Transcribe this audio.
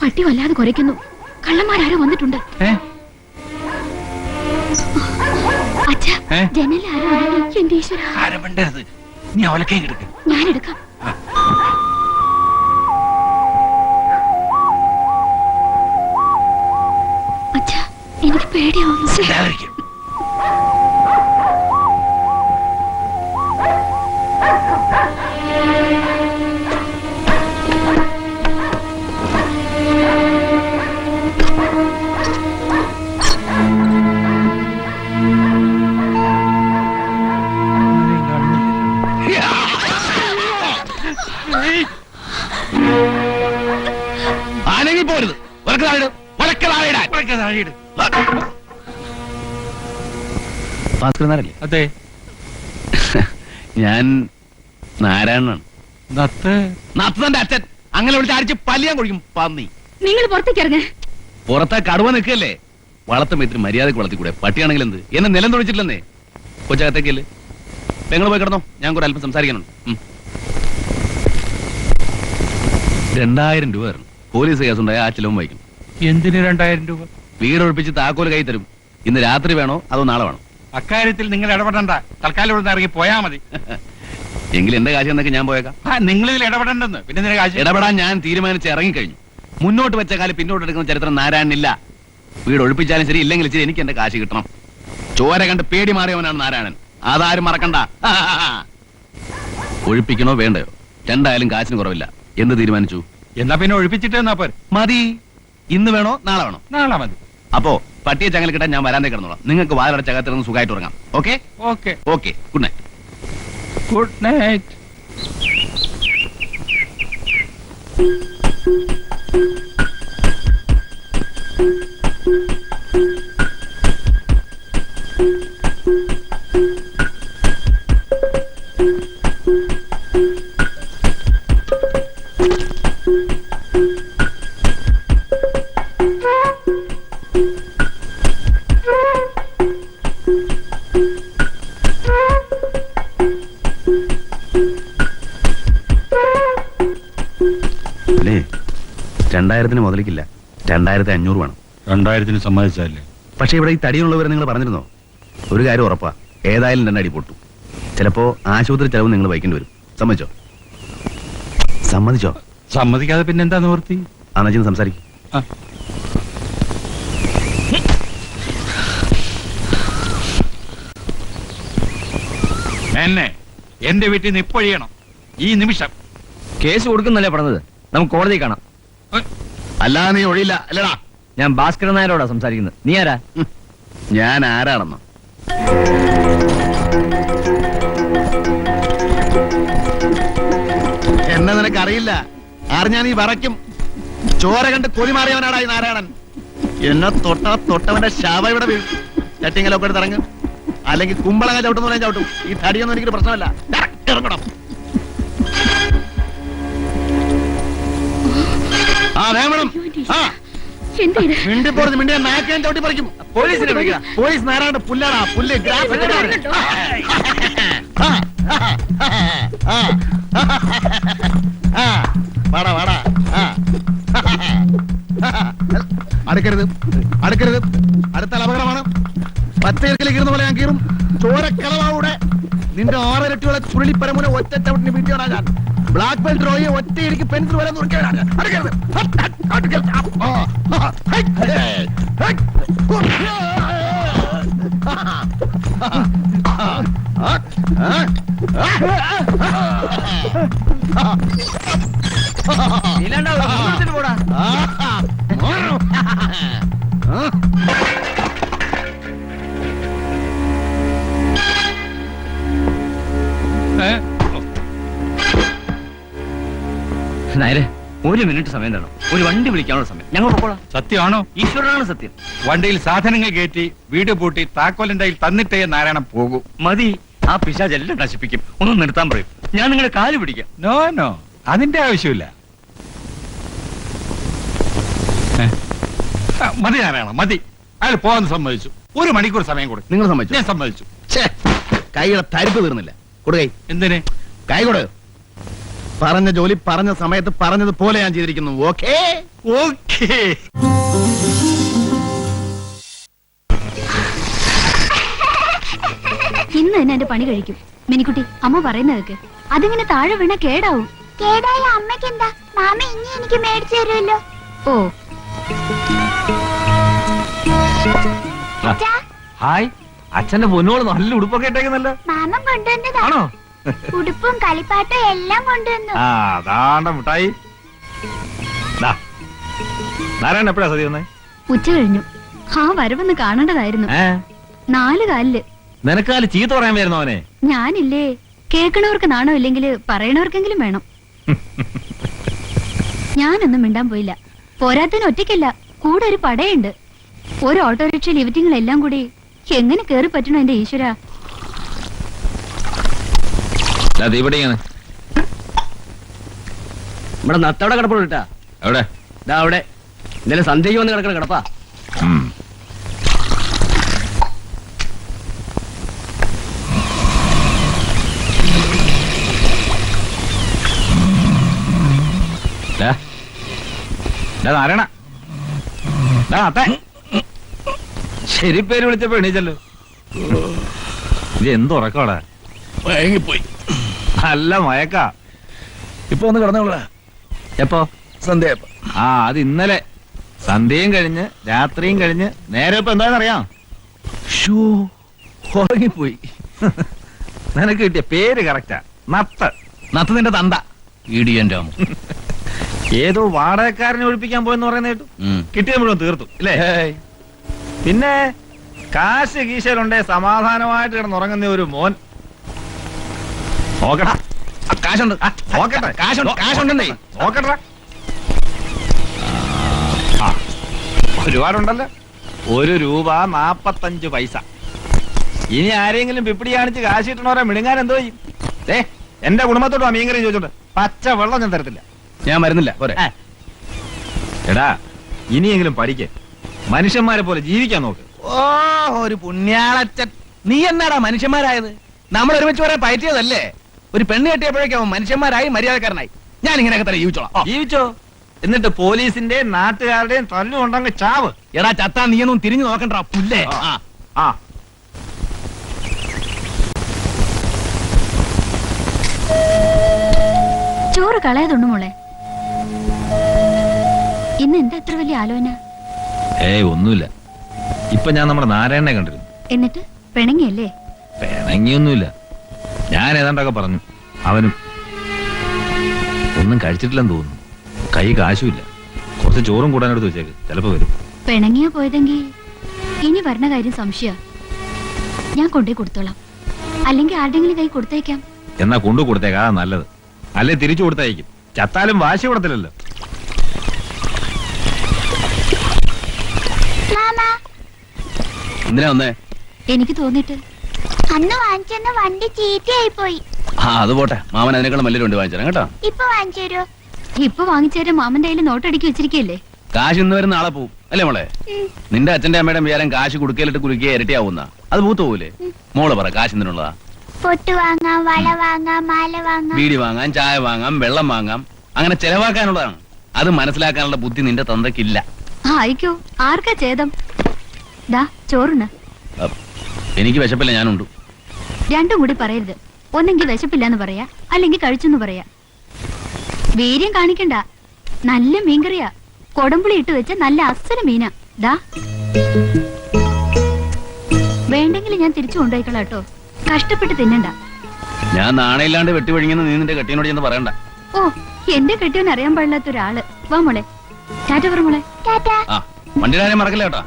പട്ടി വല്ലാതെ കുരയ്ക്കുന്നു. കള്ളന്മാരാരോ വന്നിട്ടുണ്ട്. അച്ഛാ, ജനലിൽ ആരോ ഉറങ്ങി. എന്റെ ഈശ്വരാ. നീ അവലക്കേ എടുക്ക്. ഞാനെടുക്കാം. അച്ഛാ, എനിക്ക് പേടിയാവുന്നു. അതെ, ഞാൻ നാരായണനാണ്. നത്തന്റെ അച്ഛൻ. അങ്ങനെ വിളിച്ച് അടിച്ച് പല്ലിയാൻ കുടിക്കും പന്നി. നിങ്ങൾ പുറത്തേക്ക് ഇറങ്ങ. പുറത്താ കടുവ നിൽക്കല്ലേ? വളർത്തും ഇത്തിരി മര്യാദക്ക് വളർത്തിക്കൂടെ? പട്ടിയാണെങ്കിൽ എന്ത്? എന്നെ നിലം തൊഴിച്ചിട്ടില്ലെന്നേ. കൊച്ചകത്തേക്കല്ലേ? നിങ്ങൾ പോയി കിടന്നോ, ഞാൻ കൂടെ അല്പം സംസാരിക്കാനുണ്ട്. 2000 രൂപ തരണം. പോലീസ് കേസുണ്ടായ ആ ചിലവും വഹിക്കും. എന്തിന് 2000 രൂപ? വീട് ഒഴിപ്പിച്ച് താക്കോല് കൈ തരും. ഇന്ന് രാത്രി വേണോ അതോ നാളെ വേണോ? അക്കാര്യത്തിൽ നിങ്ങൾ ഇടപെടണ്ട. തൽക്കാലം ഇവിടെ ഇറങ്ങി പോയാ മതി. എങ്കിൽ എന്റെ കാശ് എന്നൊക്കെ ഞാൻ പോയേക്കാം. നിങ്ങളിതിൽ ഇടപെടണ്ടെന്ന്. പിന്നെ കാശ് ഇടപെടാൻ ഞാൻ തീരുമാനിച്ച് ഇറങ്ങിക്കഴിഞ്ഞു. മുന്നോട്ട് വെച്ച കാലം പിന്നോട്ട് എടുക്കുന്ന ചരിത്രം നാരായണനില്ല. വീട് ഒഴിപ്പിച്ചാലും ശരി, ഇല്ലെങ്കിൽ ശരി, എനിക്ക് എന്റെ കാശ് കിട്ടണം. ചോര കണ്ട് പേടി മാറിയവനാണ് നാരായണൻ. അതാരും മറക്കണ്ട. ഒഴിപ്പിക്കണോ വേണ്ടയോ? രണ്ടായാലും കാശിന് കുറവില്ല. എന്ത് തീരുമാനിച്ചു? എന്നാ പിന്നെ ഒഴിപ്പിച്ചിട്ട് മതി. ഇന്ന് വേണോ നാളെ വേണോ? നാളെ മതി. അപ്പോ പട്ടിയെ ചങ്ങല കിട്ടാൻ ഞാൻ വരാൻ കിടന്നോളാം. നിങ്ങൾക്ക് വാതിലടച്ചകത്തിരുന്ന് സുഖമായിട്ട് ഉറങ്ങാം. Okay okay okay. Good night. Good night. അല്ലേ, 2000 മുതലിക്കില്ല. 2500 വേണം. 2000 സമ്മതിച്ചല്ലേ? പക്ഷെ ഇവിടെ ഈ തടിയുള്ളവരെ നിങ്ങൾ പറഞ്ഞിരുന്നോ? ഒരു കാര്യം ഉറപ്പാ, ഏതായാലും 2 അടി പൊട്ടും. ചിലപ്പോ ആശുപത്രി ചെലവ് നിങ്ങൾ വഹിക്കേണ്ടി വരും. സമ്മതിച്ചോ? സമ്മതിച്ചോ? സമ്മതിക്കാതെ പിന്നെന്താ നിവർത്തി? അന്നച്ചിന് സംസാരിക്കും. എന്നെ എന്റെ വീട്ടിൽ നിന്ന് ഇപ്പൊഴിയണം ഈ നിമിഷം. കേസ് കൊടുക്കുന്നല്ലേ പറഞ്ഞത്? നമുക്ക് കോടതി കാണാം. അല്ലാ, നീ ഒഴിയില്ല അല്ലടാ. ഞാൻ ഭാസ്കരൻ നായരോടാ സംസാരിക്കുന്നത്. നീ ആരാ? ഞാൻ ആരാണെന്നോ? എന്നെ നിനക്കറിയില്ല. അറിഞ്ഞാ നീ വറയ്ക്കും. ചോര കണ്ട് കൊതി മാറിയവനാടാ ഈ നാരായണൻ. എന്നെ തൊട്ടവന്റെ ശവ ഇവിടെ വീഴും. ചട്ടിങ്ങലൊക്കെ എടുത്ത് ഇറങ്ങും. അല്ലെങ്കിൽ കുമ്പളങ്ങ ചവിട്ടുന്ന പോലെ ചവിട്ടും. ഈ തടിയൊന്നും എനിക്കൊരു പ്രശ്നമല്ല. ഇറങ്ങണം. മിണ്ടിയ നാക്കാൻ ചവിട്ടി പറിക്കും. പോലീസിനെ വിളിക്കാം. പോലീസ് നാരായണ പുല്ലാടാ. പുല്ല് വാടാ വാടാ. അടുക്കരുത് അടുക്കരുത്. അടുത്താൽ അപകടമാണ്. പച്ചയിറക്കിലേക്ക് ഇരുന്ന പോലെ ഞാൻ കീറും. ചോരക്കളവാവിടെ നിന്റെ 6 ഇരട്ടിയുള്ള ചുരുളിപ്പരമുനെ ഒറ്റ ചവിട്ടിന് വീട്ടിയോടാ ഞാൻ. ബ്ലാക്ക് ബെൽറ്റ് റോയെ ഒറ്റയിടിക്ക് പെൻസിൽ വരെ നുറുക്കിയവനാണ് ഞാൻ. അടുക്കരുത്. പോടാ. നായരെ, 1 മിനിറ്റ് സമയം തരണം. ഒരു വണ്ടി വിളിക്കാനുള്ള സമയം. ഞങ്ങൾ പോകോളാം. സത്യമാണോ? ഈശ്വരനാണ് സത്യം. വണ്ടിയിൽ സാധനങ്ങൾ കയറ്റി വീട് പൂട്ടി താക്കോലിന്റെ തന്നിട്ടേ നാരായണൻ പോകൂ. മതി. ആ പിശാച് എല്ലാം നശിപ്പിക്കും. ഒന്ന് നിർത്താൻ പറയും. ഞാൻ നിങ്ങളുടെ കാല് പിടിക്കാം. നോ നോ, അതിന്റെ ആവശ്യമില്ല. മതി നാരായണ, മതി. അയാൾ പോകാൻ സമ്മതിച്ചു. 1 മണിക്കൂർ സമയം കൊടുക്കും. നിങ്ങൾ സമ്മതിച്ചു? ഞാൻ സമ്മതിച്ചു. കൈയുടെ തരിപ്പ് തീർന്നില്ല. കൊടുകൈ. എന്തിന്? കൈ കൊടു. പറഞ്ഞ ജോലി പറഞ്ഞ സമയത്ത് പറഞ്ഞതുപോലെ ഞാൻ ചെയ്തിരിക്കുന്നു. Okay okay. ഇന്ന് തന്നെ എന്റെ പണി കഴിക്കും. മിനിക്കുട്ടി, അമ്മ പറയുന്ന കേക്ക്. അതിങ്ങനെ താഴെ വീണ കേടാവും. കേടായ അമ്മയ്ക്ക് എന്താ? മാമ ഇനി എനിക്ക് മേടിച്ചു തരുമല്ലോ. ഓ ഹായ്, അച്ഛന്റെ പൊന്നോള് നല്ല ഉടുപ്പൊക്കെ ഇട്ടേക്കുന്നല്ലോ. മാമൻ കൊണ്ടുവന്നതാണോ? ഉടുപ്പും കളിപ്പാട്ടും എല്ലാം കൊണ്ടുവന്നു. ആ അതാണ്ട മുട്ടായി. നാരായണൻ എപ്പോഴാ സതി വന്നേ? ഉച്ച കഴിഞ്ഞു. ആ വരവൊന്ന് കാണേണ്ടതായിരുന്നു. 4 കാലില്. നിനക്കാല് ചീത്ത പറയാൻ വരുന്നു അവനെ. ഞാനില്ലേ, കേൾക്കണവർക്ക് നാണോ ഇല്ലെങ്കിൽ പറയണവർക്കെങ്കിലും വേണം. ഞാനൊന്നും മിണ്ടാൻ പോയില്ല. പോരാത്തിന് ഒറ്റയ്ക്കല്ല, കൂടെ ഒരു പടയുണ്ട്. ഒരു ഓട്ടോറിക്ഷ ലിഫ്റ്റിങ്ങളെല്ലാം കൂടി എങ്ങനെ കേറി പറ്റണോ എന്റെ ഈശ്വര. ഇവിടെ നത്തവിടെ കിടപ്പുണ്ടാ. എവിടെ? അവിടെ ഇന്നലെ സന്ധ്യയ്ക്ക് വന്ന് കിടക്കണ കിടപ്പാ. നാരായണ, ശരി പേര് വിളിച്ചപ്പോ എണീച്ചല്ലോ. ഇത് എന്തുറക്കോടാ? മയങ്ങിപ്പോയി. നല്ല മയക്ക. ഇപ്പൊ ഒന്ന് കിടന്നോളാ. എപ്പോ? സന്ധ്യ. ആ അത് ഇന്നലെ സന്ധ്യയും കഴിഞ്ഞ് രാത്രിയും കഴിഞ്ഞ് നേരെ ഇപ്പൊ എന്താണെന്നറിയാം? ഉറങ്ങിപ്പോയി. നിനക്ക് കിട്ടിയ പേര് കറക്റ്റാ, നത്ത്. നത്ത് നിന്റെ തന്ത ഇടിയന്റെ. ഏതോ വാടകക്കാരനെ ഒഴിപ്പിക്കാൻ പോയെന്ന് പറയുന്ന കേട്ടു. കിട്ടിയ മുഴുവൻ തീർത്തു ഇല്ലേ? പിന്നെ കാശ് കീശയിലുണ്ടേ സമാധാനമായിട്ട് കിടന്നുറങ്ങുന്ന ഒരു മോൻ. നോക്കടാ, കാശുണ്ട്. നോക്കട്ടെ, കാശുണ്ടെന്നേ. നോക്കട്ടെ. ഒരുപാടുണ്ടല്ലോ. 1 രൂപ 45 പൈസ. ഇനി ആരെങ്കിലും പിപ്പിടി കാണിച്ച് കാശ് കിട്ടണവരെ മിടുങ്ങാൻ എന്തോ ചെയ്യും? എന്റെ കുടുംബത്തോട് മീൻകറി ചോദിച്ചോണ്ട് പച്ച വെള്ളം ഞാൻ തരത്തില്ല. ഞാൻ വരുന്നില്ല. പോരെ. എടാ, ഇനിയെങ്കിലും പഠിക്ക്, മനുഷ്യന്മാരെ പോലെ ജീവിക്കാൻ നോക്ക്. ഓ ഒരു പുണ്യാളച്ചൻ. നീ എന്നാടാ മനുഷ്യന്മാരായത്? നമ്മൾ ഒരുമിച്ച് വരെ പയറ്റിയതല്ലേ? ഒരു പെണ്ണ് കെട്ടിയപ്പോഴേക്കും മനുഷ്യന്മാരായി മര്യാദക്കാരനായി. ഞാൻ ഇങ്ങനെയൊക്കെ തന്നെ ജീവിച്ചോളാം. ജീവിച്ചോ? എന്നിട്ട് പോലീസിന്റെയും നാട്ടുകാരുടെയും തല്ലുകൊണ്ടങ്ങ് ചാവ്. എടാ ചത്താ നീയൊന്നും തിരിഞ്ഞു നോക്കണ്ട പുല്ലേ. ആ ചോറ് കളയതുണ്ട് മോളെ. ഇന്ന് എന്താ എത്ര വലിയ ആലോചന? ഒന്നുമില്ല. ഇപ്പൊ ഞാൻ നമ്മുടെ നാരായണനെ കണ്ടിരുന്നു. എന്നിട്ട് പിണങ്ങിയല്ലേ? പിണങ്ങിയൊന്നുമില്ല. ഞാൻ ഏതാണ്ടൊക്കെ പറഞ്ഞു. അവനും ഒന്നും കഴിച്ചിട്ടില്ലെന്ന് തോന്നുന്നു. കൈ കാശുമില്ല. കുറച്ച് ചോറും കൂടാനെടുത്ത് വെച്ചേക്ക്, ചിലപ്പോ വരും. പിണങ്ങിയാ പോയതെങ്കിൽ ഇനി വരണ കാര്യം സംശയ. ഞാൻ കൊണ്ടുപോയി കൊടുത്തോളാം. അല്ലെങ്കിൽ ആരുടെങ്കിലും കൈ കൊടുത്തേക്കാം. എന്നാ കൊണ്ടു കൊടുത്തേക്കാ, നല്ലത്. അല്ലെ തിരിച്ചു കൊടുത്തായിരിക്കും. ചത്താലും വാശി കൊടുത്തില്ലല്ലോ. എന്തിനാ വന്നേ? എനിക്ക് തോന്നിട്ട് അന്ന് വാങ്ങിച്ചെന്ന വണ്ടി ചീത്തയായി പോയി. അത് പോട്ടെ, മാമൻ അതിനേക്കാളും വലിയ വണ്ടി വാങ്ങിച്ചു കേട്ടോ. ഇപ്പൊ വാങ്ങിച്ചു തരുമോ? ഇപ്പൊ വാങ്ങിച്ചേരാൻ മാമന്റെ കയ്യിൽ നോട്ടടിക്കി വെച്ചിരിക്കല്ലേ. കാശ് ഇന്ന് വരുന്ന നാളെ പോവും അല്ലേ മോളെ? നിന്റെ അച്ഛന്റെ അമ്മയുടെ വിചാരം കാശ് കുടുക്കയിലിട്ട് കുലുക്കിയ ഇരട്ടിയാവുന്ന അത് പൂത്തു പോകൂലേ? മോള് പറ, കാശ് എന്തിനുള്ളതാ? പൊട്ട് വാങ്ങാം, വള വാങ്ങാം, മാല വാങ്ങാം, ബീഡി വാങ്ങാം, ചായ വാങ്ങാം, വെള്ളം വാങ്ങാം. അങ്ങനെ ചെലവാക്കാനുള്ളതാണ്. അത് മനസ്സിലാക്കാനുള്ള ബുദ്ധി നിന്റെ തന്തക്കില്ല. ആയിക്കോ, ആർക്കാ ഛേദം? ദാ ചോറുണ്ട്. എനിക്ക് വിശപ്പില്ല, ഞാനുണ്ട്. രണ്ടും കൂടി പറയരുത്. ഒന്നെങ്കിൽ വിശപ്പില്ലാന്ന് പറയാ, അല്ലെങ്കിൽ കഴിച്ചെന്ന് പറയാ. വീര്യം കാണിക്കണ്ട. നല്ല മീൻകറിയാ. കൊടമ്പുളി ഇട്ട് വെച്ച നല്ല അസല മീനാ. ദാ വേണ്ടെങ്കിൽ ഞാൻ തിരിച്ചു കൊണ്ടുപോയിക്കളാ കേട്ടോ. കഷ്ടപ്പെട്ട് തിന്നണ്ട. ഞാൻ നാണയില്ലാണ്ട് വെട്ടിവഴിങ്ങുന്ന നീ നിന്റെ കെട്ടിയോട് ചെന്ന് പറയണ്ട. ഓ, എന്റെ കെട്ടിയോൻ അറിയാൻ പാടില്ലാത്ത ഒരാള്. വാ മോളെ, ടാറ്റ പറ മോളെ. ആ വണ്ടിയുടെ കാര്യം മറക്കില്ല കേട്ടോ.